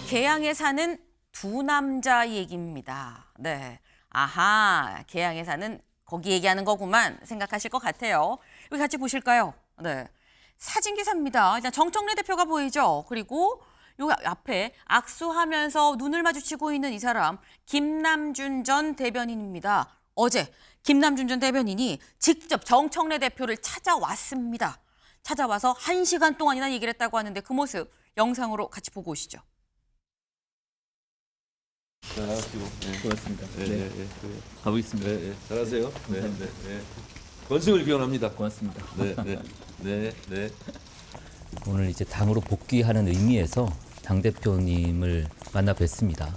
계양에 사는 두 남자 얘기입니다. 네. 아하, 계양에 사는 거기 얘기하는 거구만 생각하실 것 같아요. 여기 같이 보실까요? 네. 사진 기사입니다. 일단 정청래 대표가 보이죠. 그리고 요 앞에 악수하면서 눈을 마주치고 있는 이 사람 김남준 전 대변인입니다. 어제 김남준 전 대변인이 직접 정청래 대표를 찾아왔습니다. 찾아와서 1시간 동안이나 얘기를 했다고 하는데 그 모습 영상으로 같이 보고 오시죠. 잘하시고. 고맙습니다. 네, 네. 네, 네, 네. 가보겠습니다. 네, 네, 잘하세요. 네, 네, 감사합니다. 네. 건승을 기원합니다. 고맙습니다. 네, 네, 네, 네. 오늘 이제 당으로 복귀하는 의미에서 당 대표님을 만나 뵀습니다.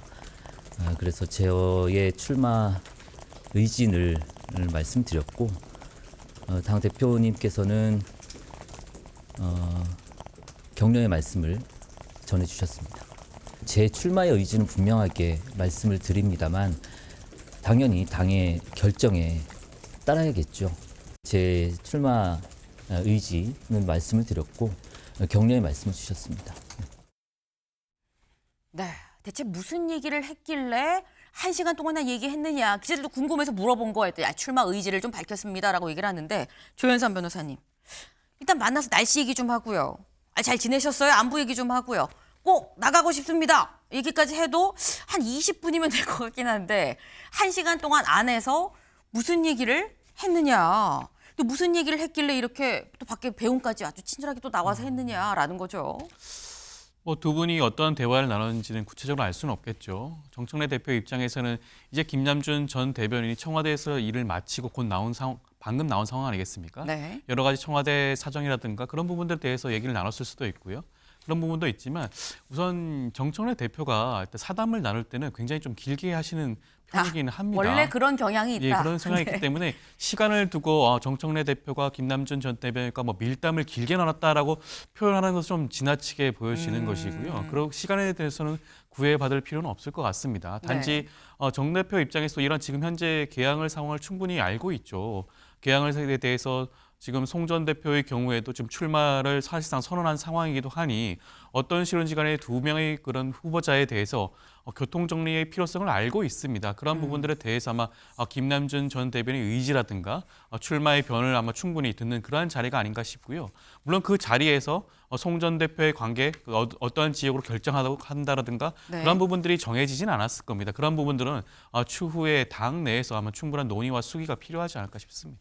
그래서 저의 출마 의진을 말씀드렸고, 당 대표님께서는 격려의 말씀을 전해주셨습니다. 제 출마의 의지는 분명하게 말씀을 드립니다만 당연히 당의 결정에 따라야겠죠. 제 출마 의지는 말씀을 드렸고 격려의 말씀을 주셨습니다. 네, 대체 무슨 얘기를 했길래 1시간 동안이나 얘기했느냐. 기자들도 궁금해서 물어본 거예요. 출마 의지를 좀 밝혔습니다라고 얘기를 하는데 조현선 변호사님. 일단 만나서 날씨 얘기 좀 하고요. 잘 지내셨어요? 안부 얘기 좀 하고요. 꼭 나가고 싶습니다. 얘기까지 해도 한 20분이면 될 것 같긴 한데 1시간 동안 안에서 무슨 얘기를 했느냐. 또 무슨 얘기를 했길래 이렇게 또 밖에 배웅까지 아주 친절하게 또 나와서 했느냐라는 거죠. 뭐 두 분이 어떤 대화를 나눴는지는 구체적으로 알 수는 없겠죠. 정청래 대표 입장에서는 이제 김남준 전 대변인이 청와대에서 일을 마치고 곧 나온 상황, 방금 나온 상황 아니겠습니까? 네. 여러 가지 청와대 사정이라든가 그런 부분들에 대해서 얘기를 나눴을 수도 있고요. 그런 부분도 있지만 우선 정청래 대표가 일단 사담을 나눌 때는 굉장히 좀 길게 하시는 편이기는 합니다. 원래 그런 경향이 있다. 예, 그런 생각이 있기 때문에 시간을 두고 정청래 대표가 김남준 전 대변인과 뭐 밀담을 길게 나눴다라고 표현하는 것은 좀 지나치게 보여지는 것이고요. 그리고 시간에 대해서는 구애받을 필요는 없을 것 같습니다. 단지 정 대표 입장에서 이런 지금 현재 계양을 상황을 충분히 알고 있죠. 계양을에 대해서 지금 송 전 대표의 경우에도 좀 출마를 사실상 선언한 상황이기도 하니 어떤 식으로든지 간에 두 명의 그런 후보자에 대해서 교통정리의 필요성을 알고 있습니다. 그런 부분들에 대해서 아마 김남준 전 대변인의 의지라든가 출마의 변을 아마 충분히 듣는 그러한 자리가 아닌가 싶고요. 물론 그 자리에서 송 전 대표의 관계, 어떠한 지역으로 결정한다라든가 네. 그런 부분들이 정해지진 않았을 겁니다. 그런 부분들은 추후에 당 내에서 아마 충분한 논의와 수기가 필요하지 않을까 싶습니다.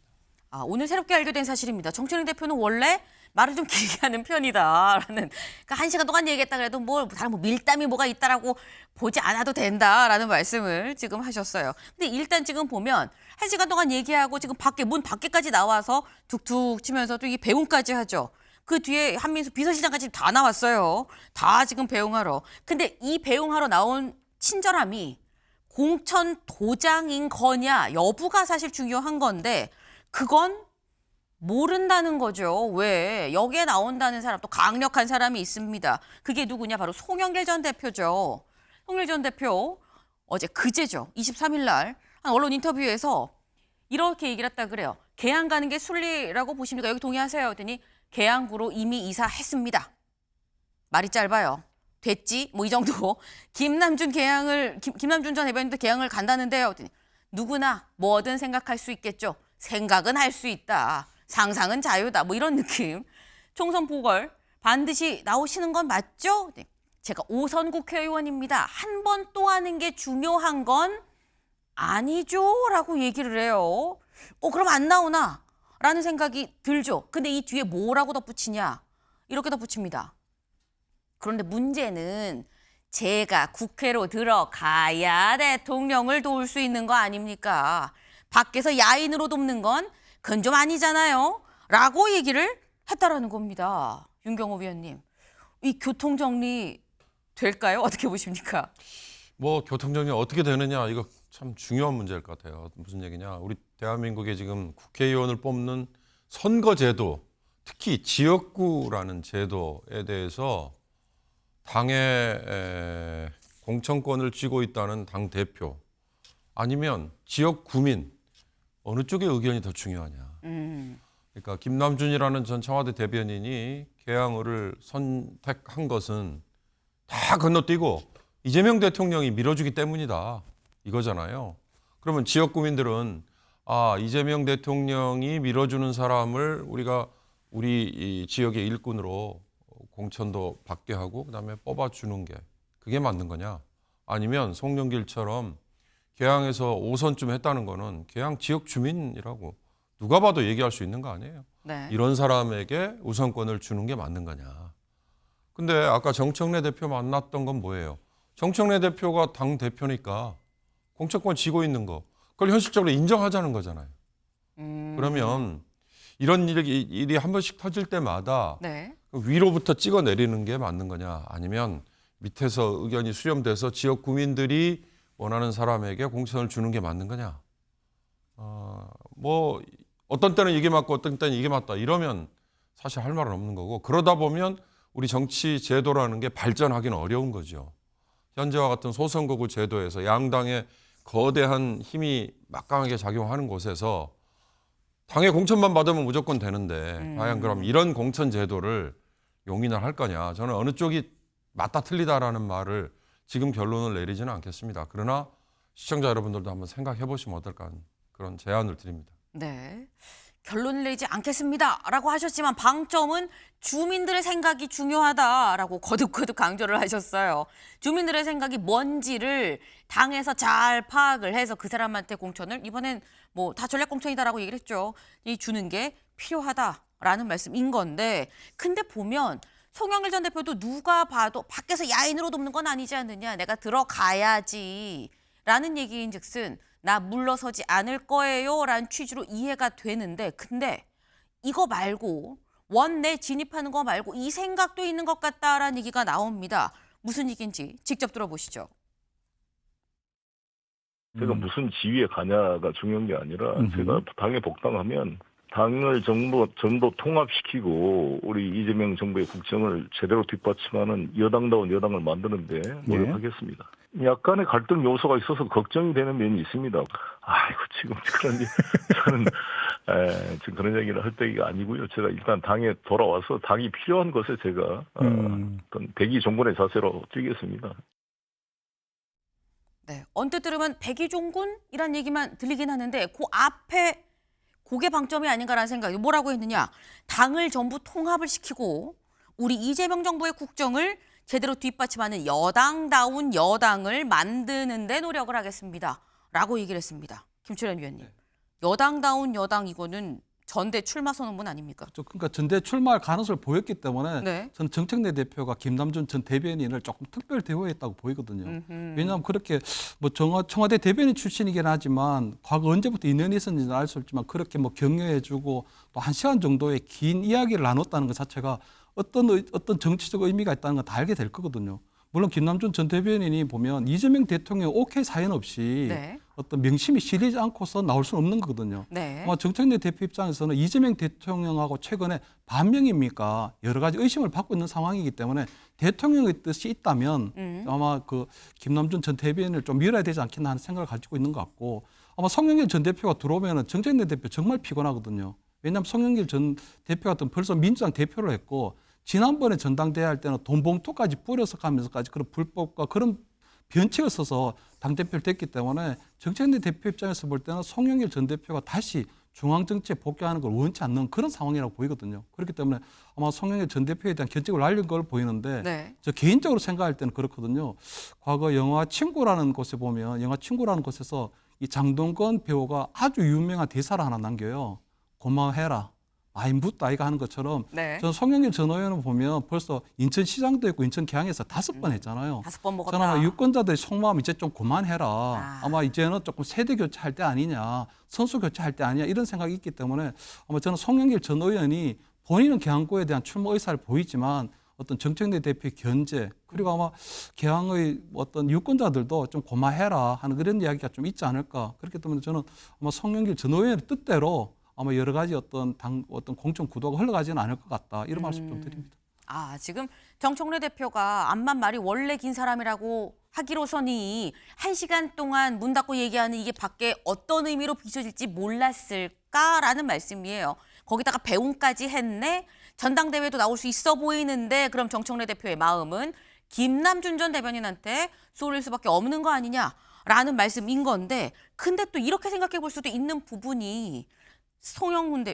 오늘 새롭게 알게 된 사실입니다. 정청래 대표는 원래 말을 좀 길게 하는 편이다라는. 그러니까 1시간 동안 얘기했다 그래도 다른 밀담이 뭐가 있다라고 보지 않아도 된다라는 말씀을 지금 하셨어요. 근데 일단 지금 보면 1시간 동안 얘기하고 지금 문 밖에까지 나와서 툭툭 치면서 또 이 배웅까지 하죠. 그 뒤에 한민수 비서실장까지 다 나왔어요. 다 지금 배웅하러. 근데 이 배웅하러 나온 친절함이 공천 도장인 거냐 여부가 사실 중요한 건데 그건 모른다는 거죠. 왜? 여기에 나온다는 사람, 또 강력한 사람이 있습니다. 그게 누구냐? 바로 송영길 전 대표죠. 송영길 전 대표 그제죠. 23일 날 한 언론 인터뷰에서 이렇게 얘기를 했다 그래요. 계양 가는 게 순리라고 보십니까? 여기 동의하세요? 그랬더니 계양구로 이미 이사했습니다. 말이 짧아요. 됐지? 뭐 이 정도. 김남준 전 대변인도 계양을 간다는데요. 그랬더니 누구나 뭐든 생각할 수 있겠죠. 생각은 할 수 있다. 상상은 자유다. 뭐 이런 느낌. 총선 보궐 반드시 나오시는 건 맞죠? 네. 제가 5선 국회의원입니다. 한 번 또 하는 게 중요한 건 아니죠. 라고 얘기를 해요. 그럼 안 나오나? 라는 생각이 들죠. 근데 이 뒤에 뭐라고 덧붙이냐? 이렇게 덧붙입니다. 그런데 문제는 제가 국회로 들어가야 대통령을 도울 수 있는 거 아닙니까? 밖에서 야인으로 돕는 건 그건 좀 아니잖아요. 라고 얘기를 했다라는 겁니다. 윤경호 위원님. 이 교통정리 될까요? 어떻게 보십니까? 뭐 교통정리 어떻게 되느냐 이거 참 중요한 문제일 것 같아요. 무슨 얘기냐? 우리 대한민국에 지금 국회의원을 뽑는 선거제도, 특히 지역구라는 제도에 대해서 당의 공천권을 쥐고 있다는 당 대표 아니면 지역 구민 어느 쪽의 의견이 더 중요하냐. 그러니까 김남준이라는 전 청와대 대변인이 계양을을 선택한 것은 다 건너뛰고 이재명 대통령이 밀어주기 때문이다. 이거잖아요. 그러면 지역 구민들은 이재명 대통령이 밀어주는 사람을 우리 이 지역의 일꾼으로 공천도 받게 하고 그다음에 뽑아주는 게 그게 맞는 거냐? 아니면 송영길처럼 계양에서 5선쯤 했다는 거는 계양 지역 주민이라고 누가 봐도 얘기할 수 있는 거 아니에요? 네. 이런 사람에게 우선권을 주는 게 맞는 거냐? 근데 아까 정청래 대표 만났던 건 뭐예요? 정청래 대표가 당 대표니까 공천권 쥐고 있는 거 그걸 현실적으로 인정하자는 거잖아요. 그러면 이런 일이 한 번씩 터질 때마다 네. 위로부터 찍어 내리는 게 맞는 거냐? 아니면 밑에서 의견이 수렴돼서 지역 구민들이 원하는 사람에게 공천을 주는 게 맞는 거냐? 뭐 어떤 때는 이게 맞고 어떤 때는 이게 맞다 이러면 사실 할 말은 없는 거고 그러다 보면 우리 정치 제도라는 게 발전하기는 어려운 거죠. 현재와 같은 소선거구 제도에서 양당의 거대한 힘이 막강하게 작용하는 곳에서 당의 공천만 받으면 무조건 되는데 과연 그럼 이런 공천 제도를 용인을 할 거냐? 저는 어느 쪽이 맞다 틀리다라는 말을 지금 결론을 내리지는 않겠습니다. 그러나 시청자 여러분들도 한번 생각해 보시면 어떨까 하는 그런 제안을 드립니다. 네. 결론을 내지 않겠습니다라고 하셨지만 방점은 주민들의 생각이 중요하다라고 거듭거듭 강조를 하셨어요. 주민들의 생각이 뭔지를 당에서 잘 파악을 해서 그 사람한테 공천을 이번엔 뭐 다 전략 공천이다라고 얘기를 했죠. 이 주는 게 필요하다라는 말씀인 건데 근데 보면 송영길 전 대표도 누가 봐도 밖에서 야인으로 돕는 건 아니지 않느냐. 내가 들어가야지라는 얘기인즉슨 나 물러서지 않을 거예요 라는 취지로 이해가 되는데 근데 이거 말고 원내 진입하는 거 말고 이 생각도 있는 것 같다라는 얘기가 나옵니다. 무슨 얘기인지 직접 들어보시죠. 제가 무슨 지위에 가냐가 중요한 게 아니라 제가 당에 복당하면 당을 전부 통합시키고 우리 이재명 정부의 국정을 제대로 뒷받침하는 여당다운 여당을 만드는데 노력하겠습니다. 약간의 갈등 요소가 있어서 걱정이 되는 면이 있습니다. 아이고 지금 저는 지금 그런 얘기를 할 때가 아니고요. 제가 일단 당에 돌아와서 당이 필요한 것에 제가 어떤 대기종군의 자세로 뛰겠습니다. 네, 언뜻 들으면 백의종군이란 얘기만 들리긴 하는데 그 앞에 그게 방점이 아닌가라는 생각이 뭐라고 했느냐. 당을 전부 통합을 시키고 우리 이재명 정부의 국정을 제대로 뒷받침하는 여당다운 여당을 만드는 데 노력을 하겠습니다. 라고 얘기를 했습니다. 김철현 위원님. 여당다운 여당 이거는 전대 출마 선언문 아닙니까? 그러니까 전대 출마할 가능성을 보였기 때문에 네. 저는 정청래 대표가 김남준 전 대변인을 조금 특별 대우했다고 보이거든요. 왜냐하면 그렇게 뭐 청와대 대변인 출신이긴 하지만 과거 언제부터 인연이 있었는지는 알 수 없지만 그렇게 뭐 격려해주고 또 1시간 정도의 긴 이야기를 나눴다는 것 자체가 어떤 정치적 의미가 있다는 건 다 알게 될 거거든요. 물론 김남준 전 대변인이 보면 이재명 대통령 오케이 사연 없이 네. 어떤 명심이 실리지 않고서 나올 수는 없는 거거든요. 네. 아마 정청래 대표 입장에서는 이재명 대통령하고 최근에 반명입니까 여러 가지 의심을 받고 있는 상황이기 때문에 대통령의 뜻이 있다면 아마 그 김남준 전 대변인을 좀 밀어야 되지 않겠나 하는 생각을 가지고 있는 것 같고 아마 송영길 전 대표가 들어오면 정청래 대표 정말 피곤하거든요. 왜냐하면 송영길 전 대표 같은 벌써 민주당 대표를 했고 지난번에 전당대회 할 때는 돈 봉투까지 뿌려서 가면서까지 그런 불법과 그런 변칙을 써서 당대표를 됐기 때문에 정청래 대표 입장에서 볼 때는 송영길 전 대표가 다시 중앙정치에 복귀하는 걸 원치 않는 그런 상황이라고 보이거든요. 그렇기 때문에 아마 송영길 전 대표에 대한 견직을 날린 걸 보이는데 네. 저 개인적으로 생각할 때는 그렇거든요. 과거 영화 친구라는 곳에 보면 영화 친구라는 곳에서 이 장동건 배우가 아주 유명한 대사를 하나 남겨요. 고마워해라. 많이 묻다 아이가 하는 것처럼 네. 저는 송영길 전 의원을 보면 벌써 인천시장도 했고 인천계양에서 5번 했잖아요. 5번 먹었다. 저는 아마 유권자들의 속마음 이제 좀 그만해라. 아마 이제는 조금 세대 교체할 때 아니냐, 선수 교체할 때 아니냐 이런 생각이 있기 때문에 아마 저는 송영길 전 의원이 본인은 계양구에 대한 출마 의사를 보이지만 어떤 정청래 대표의 견제 그리고 아마 계양의 어떤 유권자들도 좀 고마해라 하는 그런 이야기가 좀 있지 않을까. 그렇기 때문에 저는 아마 송영길 전 의원의 뜻대로 아마 여러 가지 어떤 공천 구도가 흘러가지는 않을 것 같다. 이런 말씀 좀 드립니다. 지금 정청래 대표가 암만 말이 원래 긴 사람이라고 하기로서니 1시간 동안 문 닫고 얘기하는 이게 밖에 어떤 의미로 비춰질지 몰랐을까라는 말씀이에요. 거기다가 배웅까지 했네. 전당대회도 나올 수 있어 보이는데 그럼 정청래 대표의 마음은 김남준 전 대변인한테 쏠릴 수밖에 없는 거 아니냐라는 말씀인 건데, 근데 또 이렇게 생각해 볼 수도 있는 부분이 송영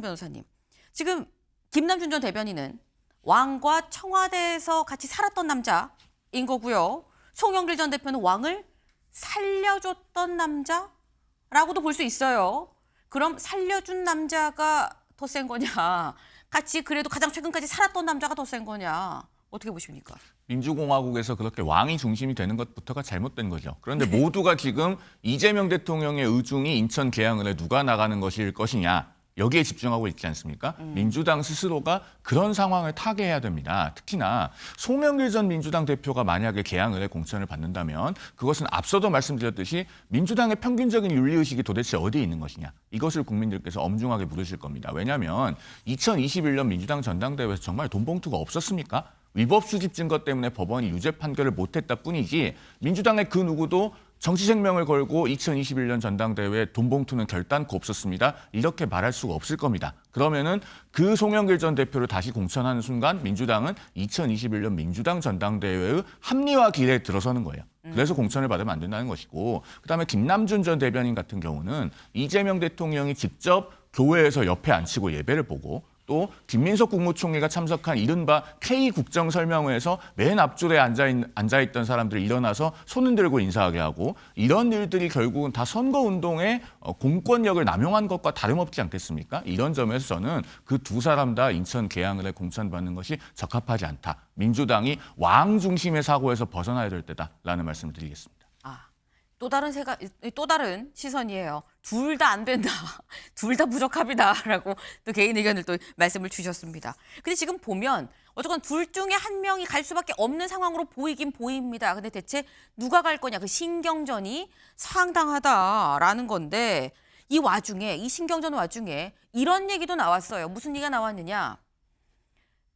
변호사님, 지금 김남준 전 대변인은 왕과 청와대에서 같이 살았던 남자인 거고요. 송영길 전 대표는 왕을 살려줬던 남자라고도 볼 수 있어요. 그럼 살려준 남자가 더 센 거냐, 같이 그래도 가장 최근까지 살았던 남자가 더 센 거냐, 어떻게 보십니까? 민주공화국에서 그렇게 왕이 중심이 되는 것부터가 잘못된 거죠. 그런데 모두가 지금 이재명 대통령의 의중이 인천 계양을에 누가 나가는 것일 것이냐, 여기에 집중하고 있지 않습니까? 민주당 스스로가 그런 상황을 타개해야 됩니다. 특히나 송영길 전 민주당 대표가 만약에 계양을에 공천을 받는다면 그것은 앞서도 말씀드렸듯이 민주당의 평균적인 윤리의식이 도대체 어디에 있는 것이냐, 이것을 국민들께서 엄중하게 물으실 겁니다. 왜냐하면 2021년 민주당 전당대회에서 정말 돈 봉투가 없었습니까? 위법 수집 증거 때문에 법원이 유죄 판결을 못했다 뿐이지 민주당의 그 누구도 정치 생명을 걸고 2021년 전당대회에 돈 봉투는 결단코 없었습니다, 이렇게 말할 수가 없을 겁니다. 그러면은 그 송영길 전 대표를 다시 공천하는 순간 민주당은 2021년 민주당 전당대회의 합리화 길에 들어서는 거예요. 그래서 공천을 받으면 안 된다는 것이고, 그다음에 김남준 전 대변인 같은 경우는 이재명 대통령이 직접 교회에서 옆에 앉히고 예배를 보고, 또 김민석 국무총리가 참석한 이른바 K국정설명회에서 맨 앞줄에 앉아있던 사람들이 일어나서 손을 들고 인사하게 하고, 이런 일들이 결국은 다 선거운동의 공권력을 남용한 것과 다름없지 않겠습니까? 이런 점에서 저는 그 두 사람 다 인천 계양을에 공천받는 것이 적합하지 않다. 민주당이 왕 중심의 사고에서 벗어나야 될 때다라는 말씀을 드리겠습니다. 또 다른 시선이에요. 둘 다 안 된다. 둘 다 부족합니다라고 또 개인 의견을 또 말씀을 주셨습니다. 근데 지금 보면 어쨌건 둘 중에 한 명이 갈 수밖에 없는 상황으로 보이긴 보입니다. 근데 대체 누가 갈 거냐, 그 신경전이 상당하다라는 건데, 이 와중에, 이 신경전 와중에 이런 얘기도 나왔어요. 무슨 얘기가 나왔느냐?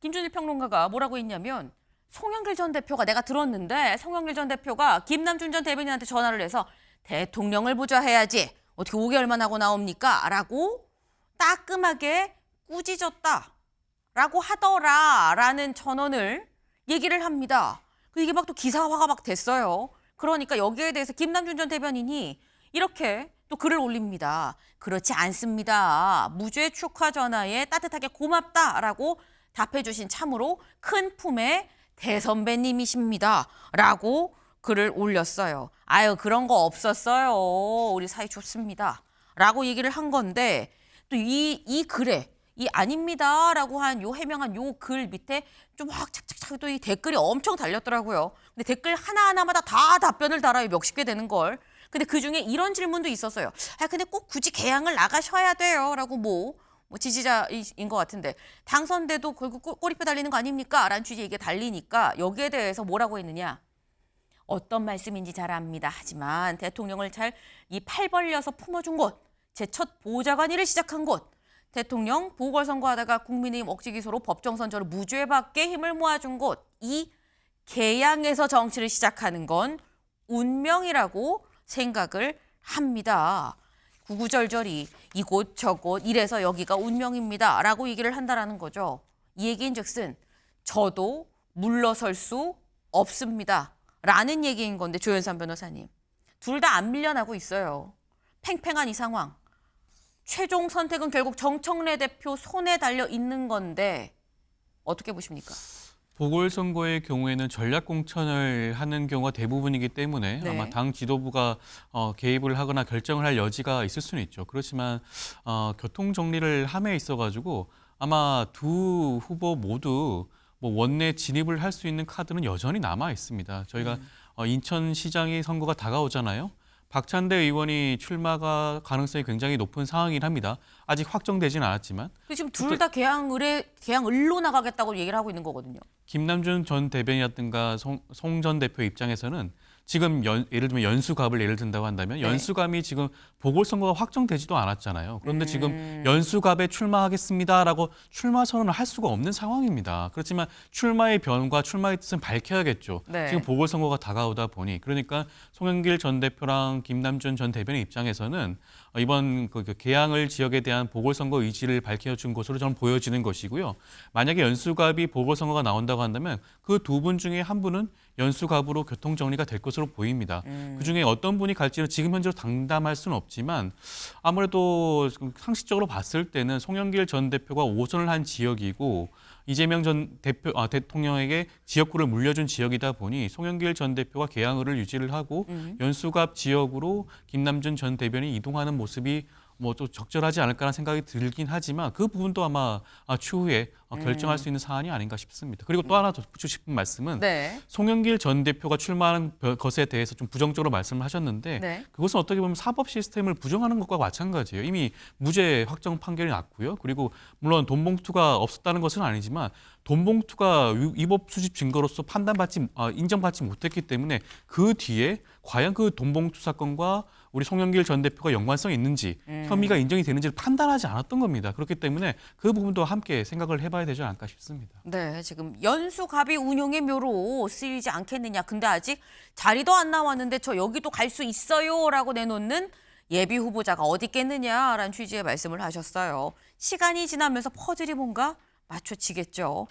김준일 평론가가 뭐라고 했냐면, 송영길 전 대표가, 내가 들었는데 송영길 전 대표가 김남준 전 대변인한테 전화를 해서 대통령을 보자 해야지, 어떻게 5개월만 하고 나옵니까? 라고 따끔하게 꾸짖었다라고 하더라라는 전언을 얘기를 합니다. 이게 막 또 기사화가 막 됐어요. 그러니까 여기에 대해서 김남준 전 대변인이 이렇게 또 글을 올립니다. 그렇지 않습니다. 무죄 축하 전화에 따뜻하게 고맙다라고 답해주신 참으로 큰 품의 대선배님이십니다. 라고 글을 올렸어요. 아유, 그런 거 없었어요. 우리 사이 좋습니다. 라고 얘기를 한 건데, 또 이 글에, 이 아닙니다. 라고 한 요 해명한 요 글 밑에 좀 확 착착착 또 이 댓글이 엄청 달렸더라고요. 근데 댓글 하나하나마다 다 답변을 달아요. 몇십 개 되는 걸. 근데 그 중에 이런 질문도 있었어요. 근데 꼭 굳이 계양을 나가셔야 돼요. 라고 뭐 지지자인 것 같은데, 당선돼도 결국 꼬리표 달리는 거 아닙니까? 라는 취지의 얘기가 달리니까 여기에 대해서 뭐라고 했느냐. 어떤 말씀인지 잘 압니다. 하지만 대통령을 잘 이 팔 벌려서 품어준 곳, 제 첫 보좌관 일을 시작한 곳, 대통령 보궐선거하다가 국민의힘 억지기소로 법정선저로 무죄받게 힘을 모아준 곳, 이 계양에서 정치를 시작하는 건 운명이라고 생각을 합니다. 구구절절히 이곳 저곳 이래서 여기가 운명입니다 라고 얘기를 한다라는 거죠. 이 얘기인즉슨 저도 물러설 수 없습니다 라는 얘기인 건데, 조현선 변호사님, 둘 다 안 밀려나고 있어요. 팽팽한 이 상황. 최종 선택은 결국 정청래 대표 손에 달려 있는 건데 어떻게 보십니까? 보궐선거의 경우에는 전략공천을 하는 경우가 대부분이기 때문에 네. 아마 당 지도부가 개입을 하거나 결정을 할 여지가 있을 수는 있죠. 그렇지만 교통정리를 함에 있어가지고 아마 두 후보 모두 뭐 원내 진입을 할 수 있는 카드는 여전히 남아 있습니다. 저희가 인천시장이 선거가 다가오잖아요. 박찬대 의원이 출마가 가능성이 굉장히 높은 상황이긴 합니다. 아직 확정되지는 않았지만. 지금 둘 다 계양을로 나가겠다고 얘기를 하고 있는 거거든요. 김남준 전 대변이라든가 송 전 대표 입장에서는 지금 예를 들면 연수갑을 예를 든다고 한다면 연수갑이 지금 보궐선거가 확정되지도 않았잖아요. 그런데 지금 연수갑에 출마하겠습니다라고 출마 선언을 할 수가 없는 상황입니다. 그렇지만 출마의 변과 출마의 뜻은 밝혀야겠죠. 네. 지금 보궐선거가 다가오다 보니 그러니까 송영길 전 대표랑 김남준 전 대변인 입장에서는 이번 그 개항을 지역에 대한 보궐선거 의지를 밝혀준 것으로 저는 보여지는 것이고요. 만약에 연수갑이 보궐선거가 나온다고 한다면 그 두 분 중에 한 분은 연수갑으로 교통정리가 될 것으로 보입니다. 그중에 어떤 분이 갈지는 지금 현재로 장담할 수는 없지만 아무래도 상식적으로 봤을 때는 송영길 전 대표가 5선을 한 지역이고 이재명 전 대통령에게 지역구를 물려준 지역이다 보니 송영길 전 대표가 개항을 유지를 하고 연수갑 지역으로 김남준 전 대변인이 이동하는 모습이 뭐 또 적절하지 않을까라는 생각이 들긴 하지만 그 부분도 아마 추후에 결정할 수 있는 사안이 아닌가 싶습니다. 그리고 또 하나 더 붙이고 싶은 말씀은 네. 송영길 전 대표가 출마하는 것에 대해서 좀 부정적으로 말씀을 하셨는데 네. 그것은 어떻게 보면 사법 시스템을 부정하는 것과 마찬가지예요. 이미 무죄 확정 판결이 났고요. 그리고 물론 돈봉투가 없었다는 것은 아니지만 돈봉투가 위법 수집 증거로서 인정받지 못했기 때문에 그 뒤에 과연 그 돈봉투 사건과 우리 송영길 전 대표가 연관성이 있는지 혐의가 인정이 되는지를 판단하지 않았던 겁니다. 그렇기 때문에 그 부분도 함께 생각을 해봐야 되지 않을까 싶습니다. 네, 지금 연수갑이 운용의 묘로 쓰이지 않겠느냐. 근데 아직 자리도 안 나왔는데 저 여기도 갈 수 있어요라고 내놓는 예비 후보자가 어디 있겠느냐라는 취지의 말씀을 하셨어요. 시간이 지나면서 퍼즐이 뭔가 맞춰지겠죠.